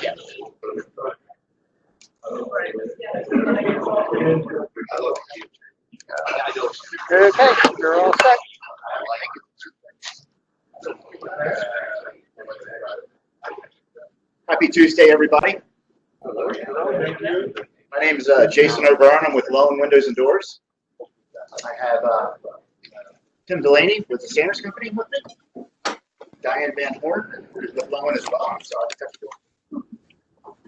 Yeah. Okay, you're all set. Happy Tuesday, everybody. My name is Jason O'Byrne. I'm with Loewen Windows and Doors. I have Tim Delaney with the Sanders Company with me. Diane Van Horn, who's with Loewen as well. I'm sorry, Architectural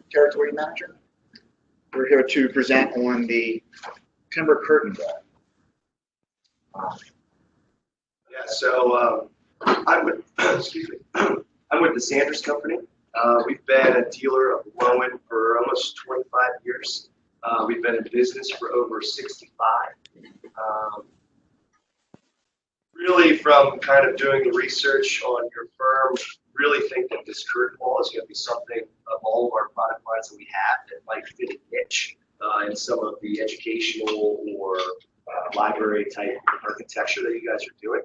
Territory Manager. We're here to present on the timber curtain wall. Yeah, so I'm with, excuse me, I'm with the Sanders Company. We've been a dealer of Loewen for almost 25 years. We've been in business for over 65. Really, from kind of doing the research on your firm, really think that this curtain wall is going to be something of all of our product lines that we have that might fit a niche in some of the educational or library type architecture that you guys are doing.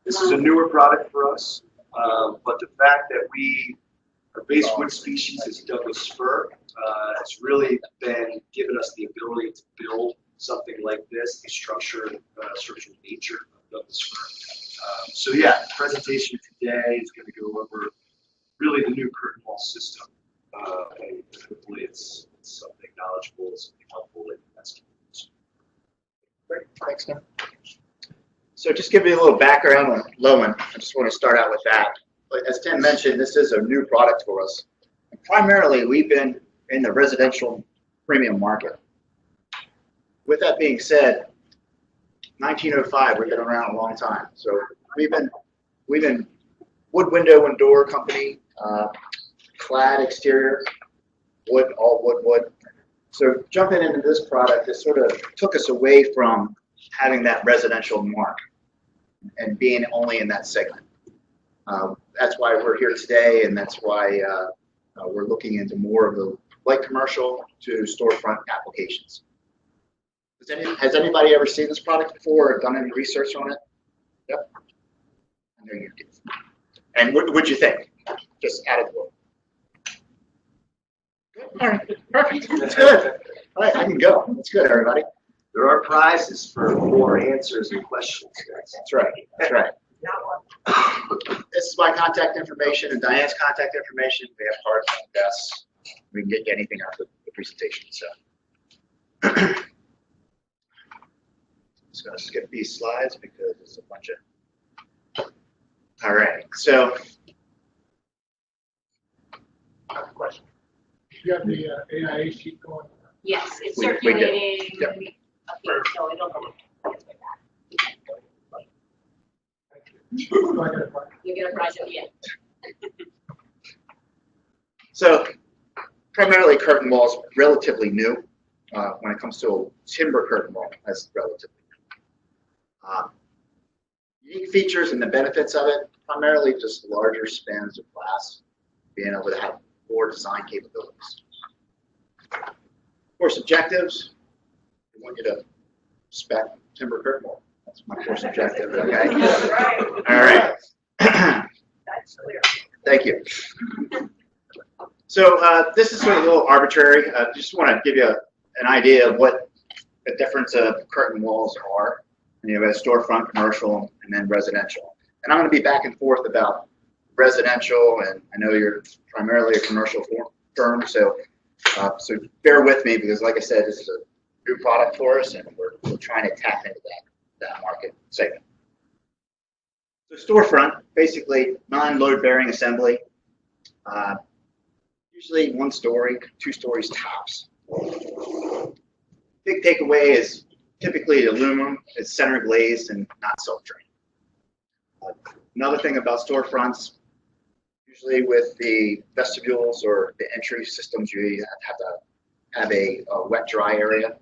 This is a newer product for us, but the fact that our base wood species is Douglas fir has really been giving us the ability to build something like this, the structural nature of Douglas fir. So yeah, the presentation today is going to go over really the new curtain wall system. And hopefully it's something knowledgeable, something helpful that you guys can use. Great, thanks, Tim. So just give you a little background on Loewen. I just want to start out with that. But as Tim mentioned, this is a new product for us. And primarily, we've been in the residential premium market. With that being said, 1905, we've been around a long time. So we've been wood window and door company, clad exterior, wood, all wood. So jumping into this product, it sort of took us away from having that residential mark and being only in that segment. That's why we're here today, and that's why we're looking into more of the light commercial to storefront applications. Has anybody ever seen this product before or done any research on it? Yep. I know you did. And what'd you think? Just out of the blue. Good. All right. Perfect. That's good. All right, I can go. That's good, everybody. There are prizes for more answers and questions, guys. That's right. That's right. This is my contact information and Diane's contact information. We have cards on the desks. We can get you anything out of the presentation. So, just going to skip these slides because there's a bunch of. All right. So, question. You have the AIA sheet going? Yes, it's We circulating. Yep. Okay, so it'll go. You get a prize at the end. So, primarily curtain walls, relatively new. When it comes to a timber curtain wall, that's relatively new. Unique features and the benefits of it, primarily just larger spans of glass, being able to have more design capabilities. Course objectives, we want you to spec timber curtain wall. That's my course objective, okay? All right. Thank you. So this is sort of a little arbitrary. Just want to give you an idea of what the difference of curtain walls are. And you have a storefront, commercial, and then residential. And I'm going to be back and forth about residential, and I know you're primarily a commercial firm, so bear with me because, like I said, this is a new product for us, and we're trying to tap into that market segment. So storefront, basically non-load bearing assembly, usually 1 story, 2 stories tops. Big takeaway is typically aluminum, it's center glazed and not self-drained. Another thing about storefronts, usually with the vestibules or the entry systems, you have to have a wet dry area.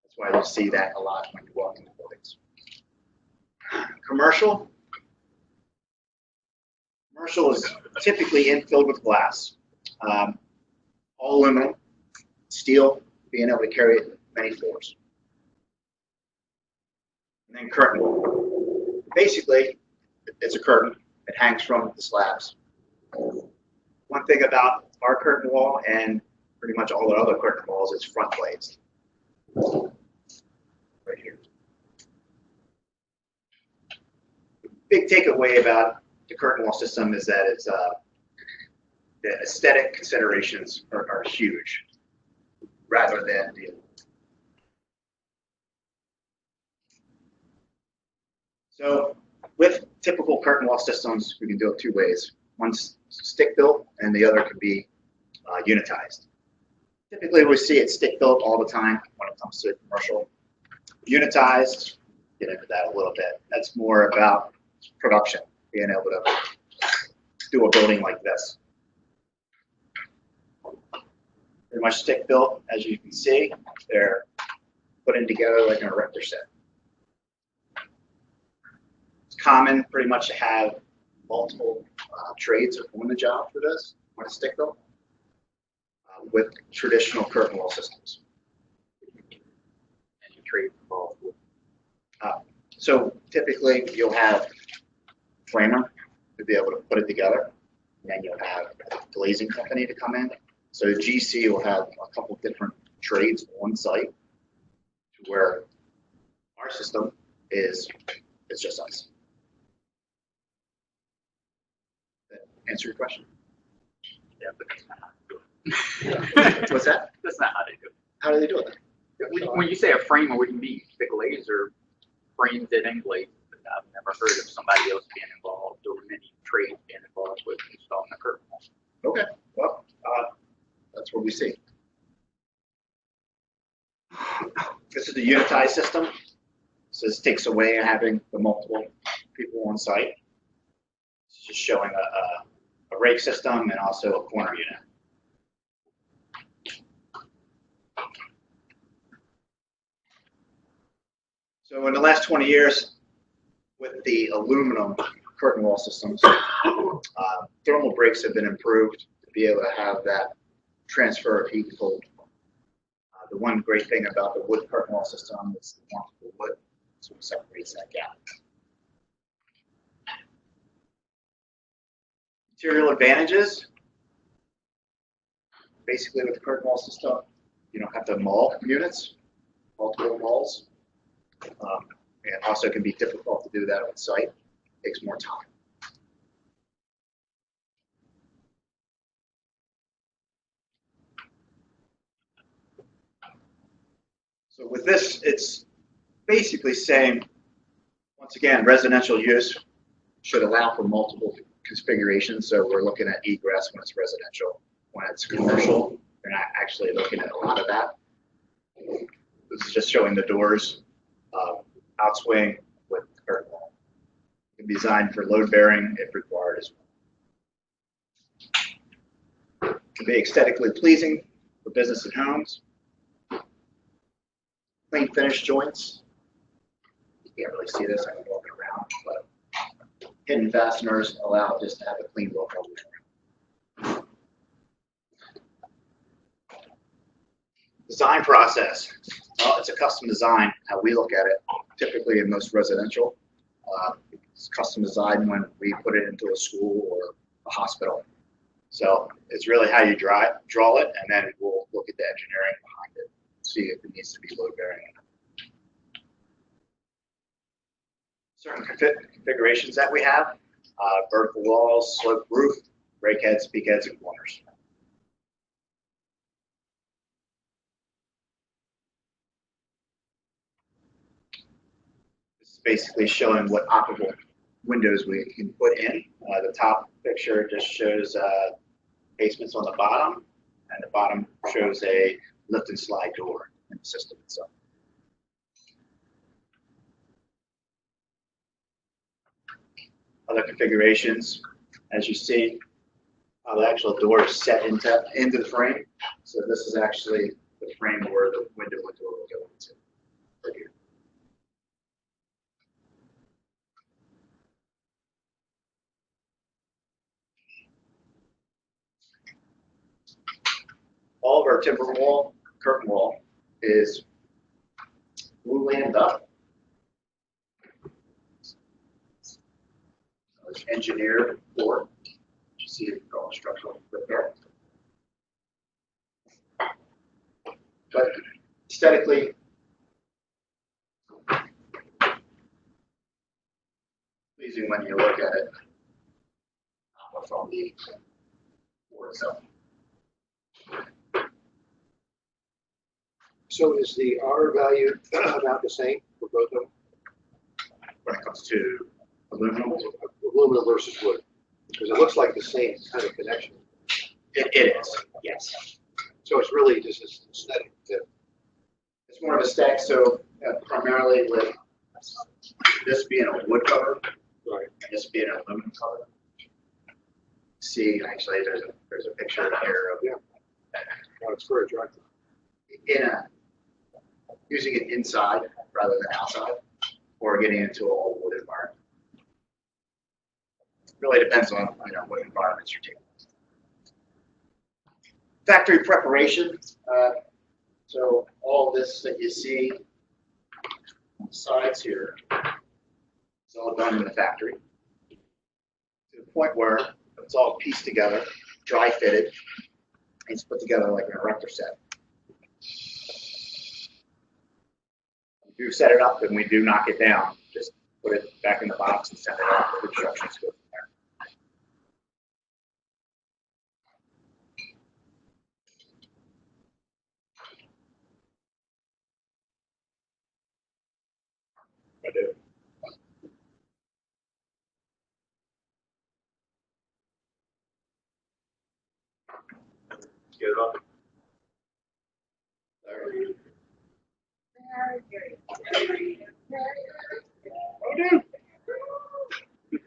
That's why you see that a lot when you walk into buildings. Commercial is typically infilled with glass, all aluminum, steel, being able to carry it many floors. And then curtain wall. Basically, it's a curtain. It hangs from the slabs. One thing about our curtain wall and pretty much all the other curtain walls is front glazed. Right here. Big takeaway about the curtain wall system is that it's the aesthetic considerations are huge, rather than the. So with typical curtain wall systems, we can do it two ways. One's stick built, and the other could be unitized. Typically, we see it stick built all the time when it comes to commercial. Unitized, get into that a little bit. That's more about production, being able to do a building like this. Pretty much stick built, as you can see. They're put in together like an erector set. It's common pretty much to have multiple trades on the job for this when it's stick built with traditional curtain wall systems. And you trade involved with. So typically you'll have a framer to be able to put it together, and then you'll have a glazing company to come in. So GC will have a couple different trades on site, to where our system is just us. That answer your question? Yeah, but that's not how they do it. What's that? That's not how they do it. How do they do it? When you say a framer, what do you mean? The glazer frames it and glazes it. I've never heard of somebody else being involved or many trades being involved with installing a curtain wall. Okay, well, that's what we see. This is the unitized system. So this takes away having the multiple people on site. It's just showing a rake system and also a corner unit. So in the last 20 years, with the aluminum curtain wall systems, thermal breaks have been improved to be able to have that transfer of heat and cold. The one great thing about the wood curtain wall system is the warmth of the wood, so it separates that gap. Material advantages. Basically, with the curtain wall system, you don't have to maul units, multiple mauls. And also can be difficult to do that on site. It takes more time. So with this, it's basically saying, once again, residential use should allow for multiple configurations. So we're looking at egress when it's residential. When it's commercial, you're not actually looking at a lot of that. This is just showing the doors, outswing with the curtain wall. It can be designed for load bearing if required as well. It can be aesthetically pleasing for business and homes. Clean finish joints. You can't really see this, I'm walking around, but hidden fasteners allow just to have a clean look all the way around. Design process. Well, it's a custom design, how we look at it. Typically in most residential, it's custom design when we put it into a school or a hospital. So it's really how you draw it, and then we'll look at the engineering behind it, see if it needs to be load bearing. Certain configurations that we have, vertical walls, sloped roof, rake heads, peak heads, and corners. This is basically showing what operable windows we can put in. The top picture just shows basements on the bottom, and the bottom shows a lift and slide door in the system itself. Other configurations, as you see, the actual door is set into the frame. So this is actually the frame where the window and door will go into. Right here. All of our timber wall, curtain wall, is Loewen up. It's engineered for. You see it all structural. aesthetically pleasing when you look at it from the board itself. So is the R value about the same for both of them? When it comes to aluminum, Aluminum versus wood? Because it looks like the same kind of connection. it is, yes. So it's really just this aesthetic that It's more of a stack, so primarily with this being a wood cover, right. and this being an aluminum cover. See, actually, there's a picture here of It's very attractive. using it inside rather than outside, or getting into an all wood environment. Really depends on what environments you're taking. Factory preparation. So all this that you see on the sides here is all done in the factory to the point where it's all pieced together, dry fitted, and it's put together like an erector set. We do set it up and we do knock it down. Just put it back in the box and send it out. The instructions go from there. I do. Get it up.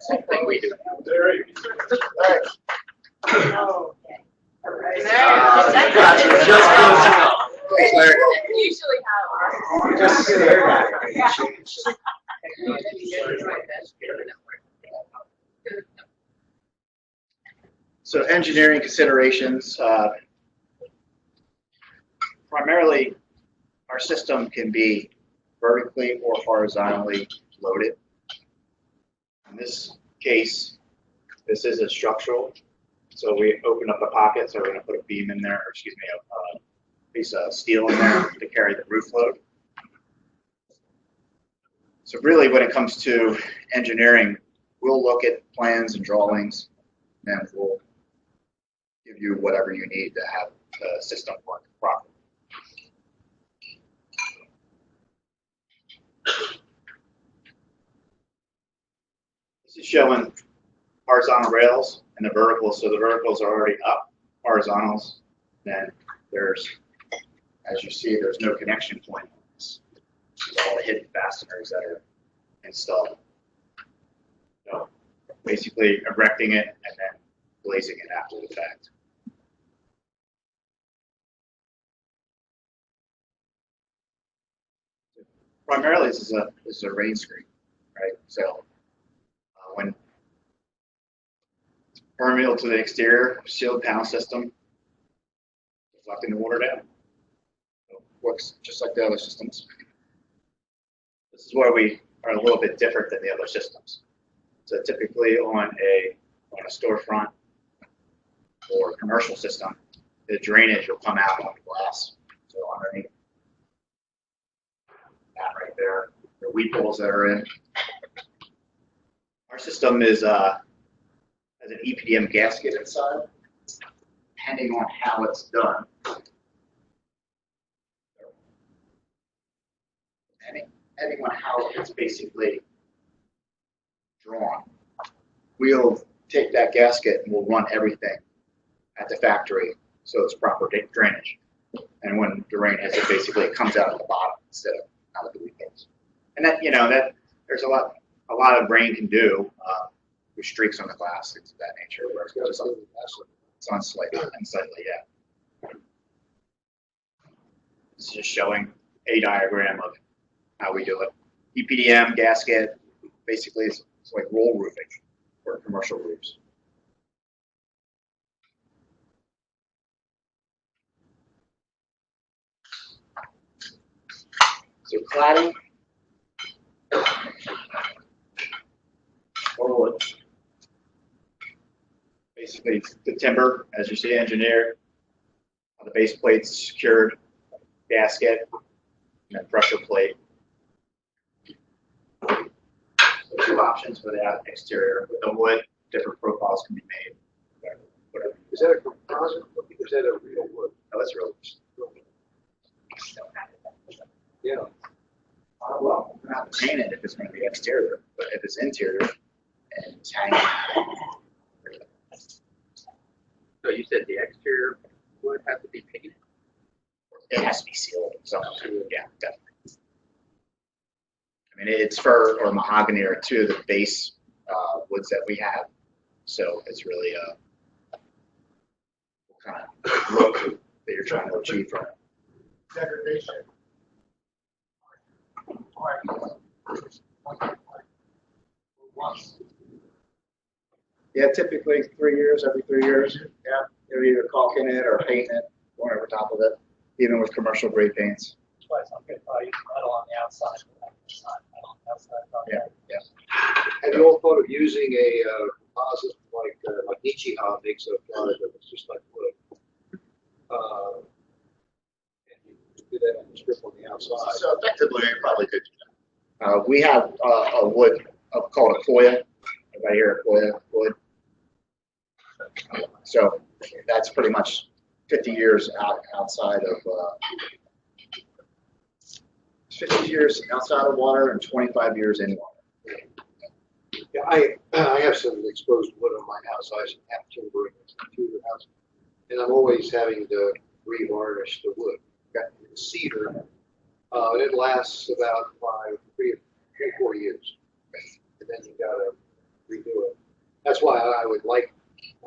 Same thing we do. Oh, okay. Gotcha, just close enough. Thanks, Larry. Usually how. Just there. So engineering considerations, primarily our system can be vertically or horizontally loaded. In this case, this is a structural. So we open up a pocket, so we're going to put a beam in there, or excuse me, a piece of steel in there to carry the roof load. So really when it comes to engineering, we'll look at plans and drawings, and we'll give you whatever you need to have the system work properly. This is showing horizontal rails and the verticals. So the verticals are already up, horizontals. Then there's, as you see, there's no connection point. This is all the hidden fasteners that are installed. So basically erecting it and then glazing it after the fact. Primarily, this is a rain screen, right? So when permeable to the exterior, sealed panel system, deflecting the water down. So works just like the other systems. This is where we are a little bit different than the other systems. So typically on a storefront or commercial system, the drainage will come out on the glass. So underneath that right there, the weep holes that are in. Our system is has an EPDM gasket inside, depending on how it's done. Depending on how it's basically drawn, we'll take that gasket and we'll run everything at the factory so it's proper drainage. And when the rain hits, it basically comes out at the bottom instead of out of the weep holes. And that that there's a lot of rain can do with streaks on the glass, things of that nature. Where it's unsightly, yeah. This is just showing a diagram of how we do it. EPDM gasket basically is like roll roofing for commercial roofs. So cladding or wood. Basically, the timber, as you see, engineered. The base plate's secured, gasket, and then pressure plate. So 2 options for the exterior. With the wood, different profiles can be made. Whatever. Is that a composite wood or is that a real wood? Oh, that's real. Yeah. Well, we're not paint it if it's going to be exterior, but if it's interior and it's hanging, So you said the exterior would have to be painted? it has to be sealed. So, yeah, definitely. I mean, it's fir or mahogany are 2 of the base woods that we have. So it's really what kind of look that you're trying to achieve from it. Degradation. Once. Yeah, typically 3 years, every 3 years. Yeah, they're either caulking it or painting it, going over top of it, even with commercial grade paints. Twice, I'm good, probably metal on the outside, but not metal on the outside. Yeah. Have you all thought of using a composite like Nichiha makes a product that was just like wood? And you do that on the strip on the outside. So effectively, you probably could do that. We have a wood called a koya, right here, a koya wood. So that's pretty much 50 years outside of 50 years outside of water and 25 years in water. Yeah, I have some exposed wood on my house. I have timber in the house, and I'm always having to revarnish the wood. Got cedar. It lasts about 4 years, and then you gotta redo it. That's why I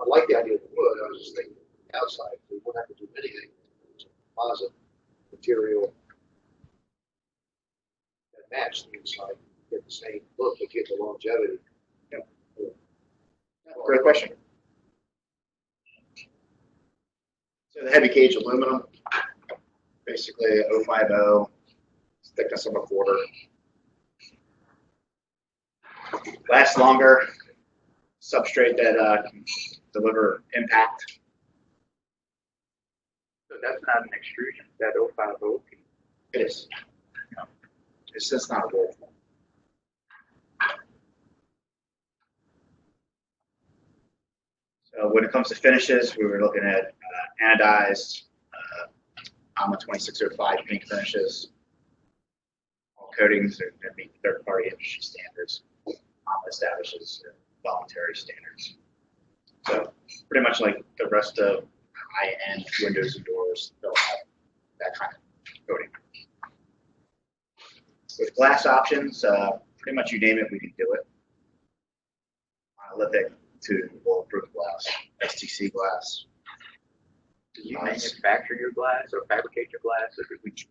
like the idea of the wood. I was just thinking outside, we won't have to do anything. It's a composite material that match the inside, get the same look, but get the longevity. Great question. So the heavy gauge aluminum, basically 050, thickness of a quarter. Lasts longer, substrate that can deliver impact. So that's not an extrusion, that 050. It is. It's just not a wood. So when it comes to finishes, we were looking at anodized, AMA 2605 paint finishes. All coatings are going to meet third-party industry standards. AMA establishes voluntary standards. So pretty much like the rest of high-end windows and doors, they'll have that kind of coating. With glass options, pretty much you name it, we can do it. Monolithic to bulletproof glass, STC glass. Do you manufacture your glass or fabricate your glass? Or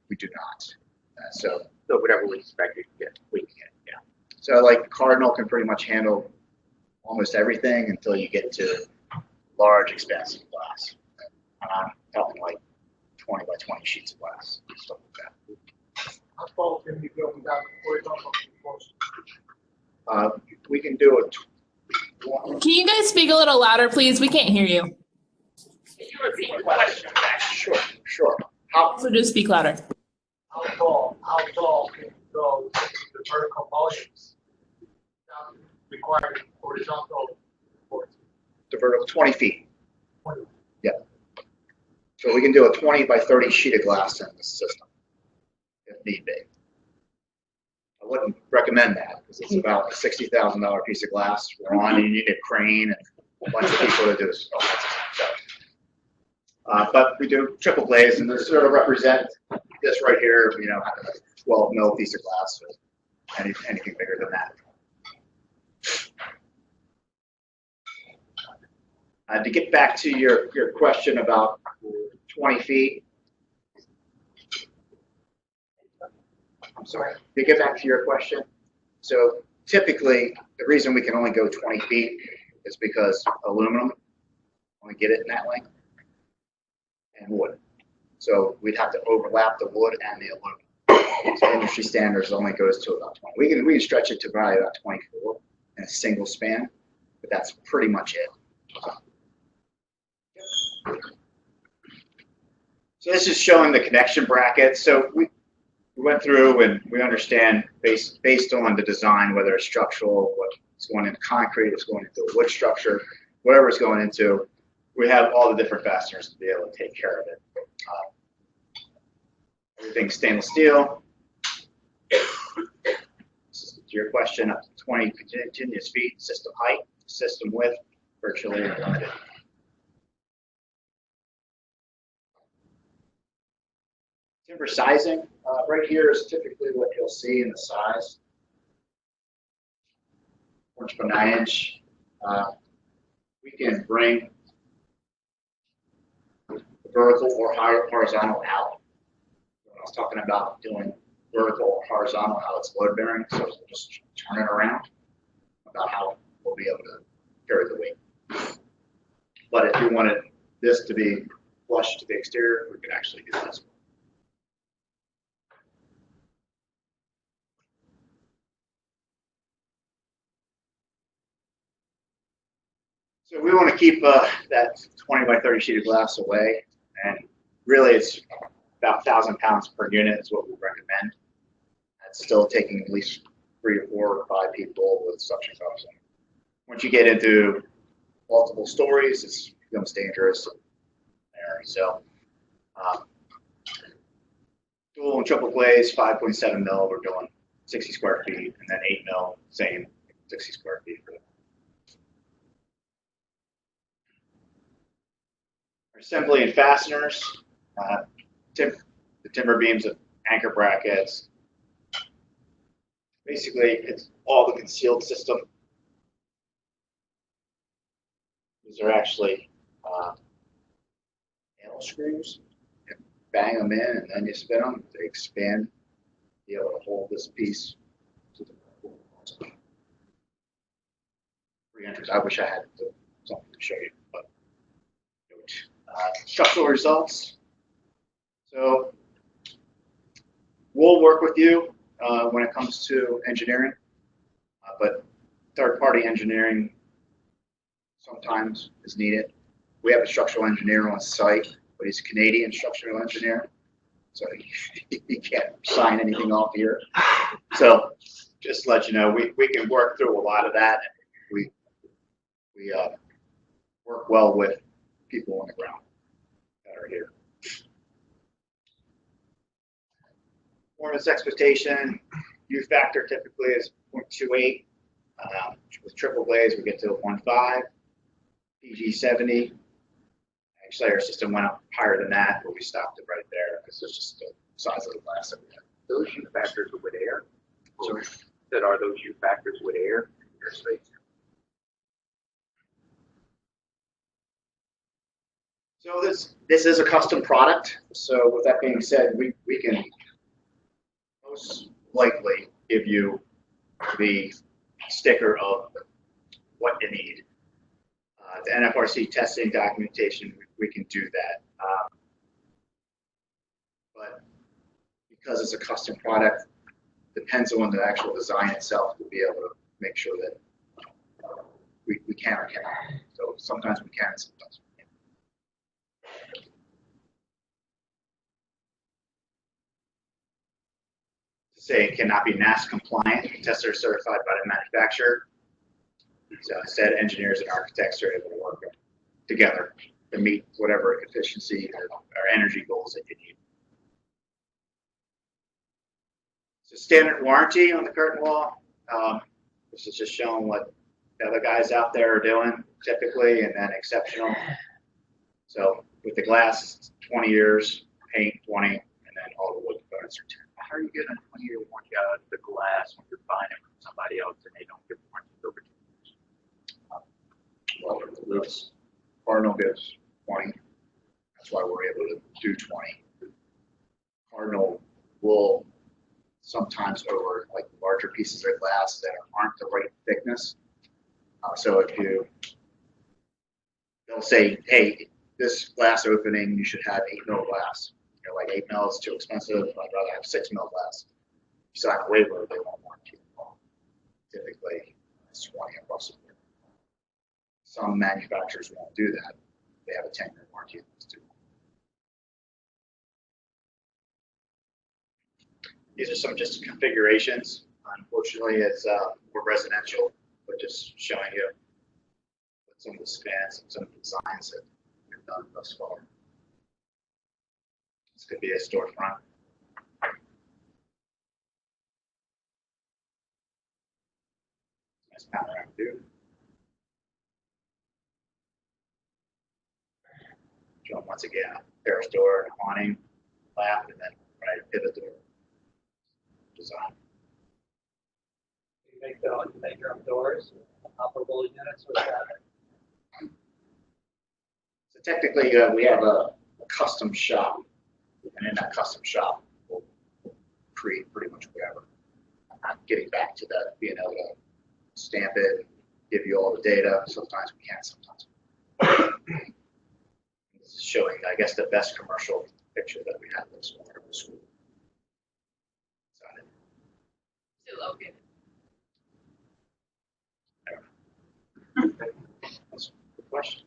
We do not. So whatever we expect you to get, we can get. yeah. So like Cardinal can pretty much handle almost everything until you get to large, expensive glass. I'm talking like 20 by 20 sheets of glass, stuff like that. How tall can you go without horizontal reinforcement? We can do it. Can you guys speak a little louder, please? We can't hear you. Can you repeat the question? Sure. How, So just speak louder. How tall can you go with the vertical volumes without requiring horizontal reinforcement? the vertical 20 feet. Yeah. So we can do a 20 by 30 sheet of glass in the system if need be. I wouldn't recommend that because it's about a $60,000 piece of glass. We're on and you need a crane and a bunch of people to do this. But we do triple glaze, and this sort of represent this right here, you know, having a 12 mil piece of glass, or anything bigger than that. To get back to your question about 20 feet, I'm sorry, to get back to your question, so typically the reason we can only go 20 feet is because aluminum, only get it in that length, and wood. So we'd have to overlap the wood and the aluminum. So industry standards only goes to about 20. We can stretch it to probably about 24 in a single span, but that's pretty much it. So this is showing the connection bracket. So we we went through and we understand based on the design, whether it's structural, what's going into concrete, it's going into a wood structure, whatever it's going into, we have all the different fasteners to be able to take care of it. Everything's stainless steel. To your question, up to 20 continuous feet, system height, system width, virtually unlimited. Timber sizing, right here is typically what you'll see in the size. 1 by 9 inch. We can bring the vertical or horizontal out. When I was talking about doing vertical or horizontal, how it's load bearing, so we'll just turn it around about how we'll be able to carry the weight. But if you wanted this to be flush to the exterior, we could actually do this. So we want to keep that 20 by 30 sheet of glass away, and really it's about 1,000 pounds per unit is what we recommend. That's still taking at least 3 or 4 or 5 people with suction cups. And once you get into multiple stories, it becomes dangerous there. So dual and triple glaze, 5.7 mil, we're doing 60 square feet, and then 8 mil, same 60 square feet for that. Assembly and fasteners, the timber beams of anchor brackets. Basically, it's all the concealed system. These are actually nail screws. You bang them in and then you spin them. They expand, be able to hold this piece to the 300. I wish I had something to show you, but structural results. So we'll work with you when it comes to engineering, but third-party engineering sometimes is needed. We have a structural engineer on site, but he's a Canadian structural engineer, so he can't sign anything off here. So just to let you know, we can work through a lot of that. We work well with people on the ground that are here. Performance expectation, U factor typically is 0.28. With triple glaze, we get to 1.5. PG 70. Actually, our system went up higher than that, but we stopped it right there because it's just the size of the glass that we have. Those U factors are with air? Sorry? That are those U factors with air in your space? So this is a custom product. So with that being said, we can most likely give you the sticker of what you need. The NFRC testing documentation, we can do that. But because it's a custom product, depends on the actual design itself to be able to make sure that we can or cannot. So sometimes we can, sometimes we can't. To say it cannot be NAS compliant, tested or certified by the manufacturer. So instead, engineers and architects are able to work together to meet whatever efficiency or energy goals that you need. So standard warranty on the curtain wall. This is just showing what the other guys out there are doing typically, and then exceptional. So with the glass, 20 years, paint 20, and then all the wood components are 10. How are you getting a 20-year warranty out of the glass when you're buying it from somebody else and they don't give warranties over 2 years? Well, this Cardinal gives 20. That's why we're able to do 20. Cardinal will sometimes over like larger pieces of glass that aren't the right thickness. So if they'll say, hey, this glass opening, you should have 8 mil glass. You're like 8 mil is too expensive. I'd rather have 6 mil glass. You sign a waiver, they won't warranty it. Typically, it's 20 across the board. Some manufacturers won't do that. They have a 10-year warranty on this too. These are some just configurations. Unfortunately, it's more residential, but just showing you some of the spans and some of the designs that we've done thus far. This could be a storefront. Nice panoramic view. Show them once again a terrace door, awning, lap, and then right pivot door design. You make your own doors, operable units with that. So technically, we have a custom shop, and in that custom shop, we'll create pretty much whatever. Getting back to that, being able to stamp it, give you all the data. Sometimes we can't, sometimes. This is showing, I guess, the best commercial picture that we have this far of the school. To Logan. That's a good question.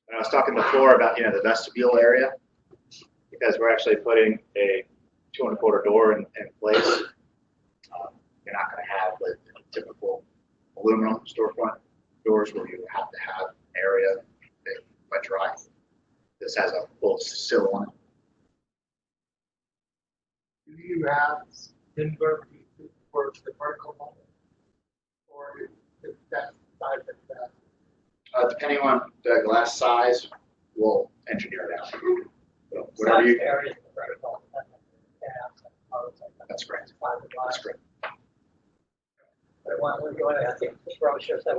And I was talking before about the vestibule area, because we're actually putting a 2¼ door in place. You're not going to have the typical aluminum storefront doors where you have to have an area that wet dry. This has a full sill on it. Do you have timber for the vertical wall? Or is that side of that? Depending on the glass size, we'll engineer it out. So whatever you. Areas of vertical. That's correct. That's correct. I think the brochure said,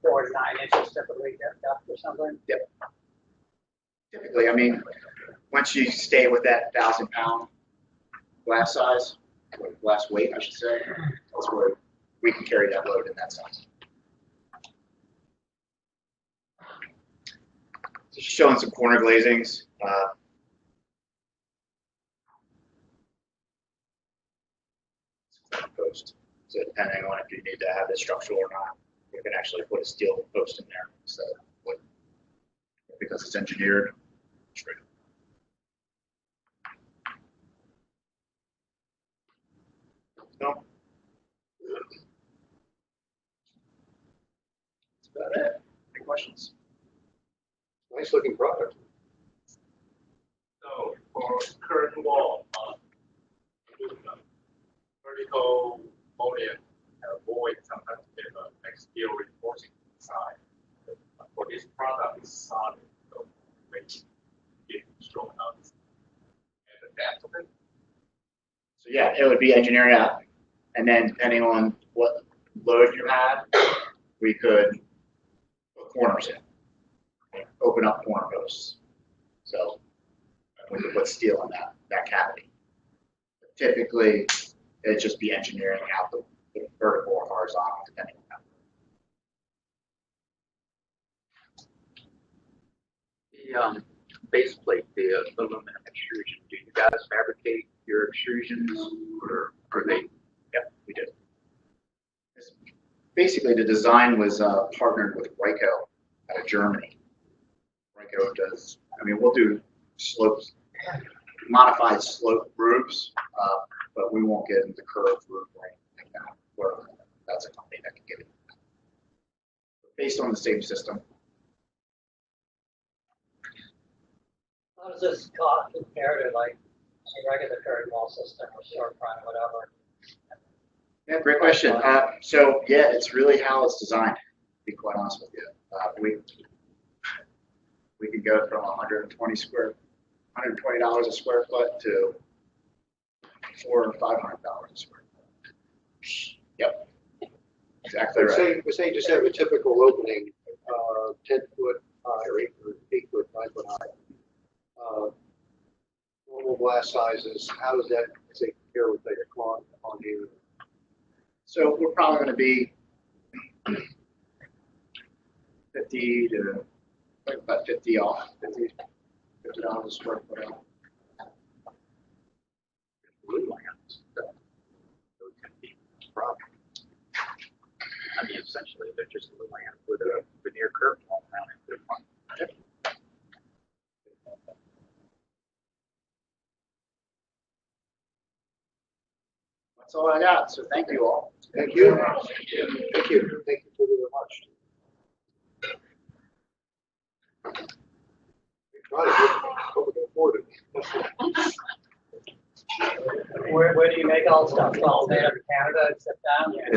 4 to 9 inches typically depth or something. Yep. Typically, I mean, once you stay with that 1,000-pound glass size, or glass weight, I should say, that's where we can carry that load in that size. Just showing some corner glazings. Post. So depending on if you need to have it structural or not, you can actually put a steel post in there instead of wood, because it's engineered straight. No. That's about it. Any questions? Nice looking product. So for curtain wall, vertical molding avoid sometimes with steel reinforcing side. For this product, it's solid, so make it strong enough and adaptable. So yeah, it would be engineered out, and then depending on what load you had, we could put corners in, open up corner posts. So we could put steel in that cavity. But typically, it'd just be engineering out the vertical or horizontal, depending on that. The base plate, the aluminum extrusion, do you guys fabricate your extrusions, or are they? Yep, we do. Basically, the design was partnered with Ryco out of Germany. Ryco does, we'll do slopes, modified slope roofs, but we won't get into curved roof or anything like that. Well, that's a company that can get it. Based on the same system. How does this cost compare to like a regular curtain wall system or storefront or whatever? Yeah, great question. So yeah, it's really how it's designed, to be quite honest with you. We can go from $120 a square foot to $400 or $500 a square foot. Yep, exactly right. We say just have a typical opening, 10 foot high or 8 foot, 9 foot high. Normal glass sizes, how does that say compare with the on here? So we're probably going to be 50 to about 50 off, $50 a square foot off. Blue lamps, those can be a problem. Essentially, they're just a lamp with a veneer curtain wall around it. They're fun. That's all I got, so thank you all. Thank you. Thank you. Thank you very much. We try to get over to afford it. Where do you make all the stuff? It's all made up in Canada, except down here.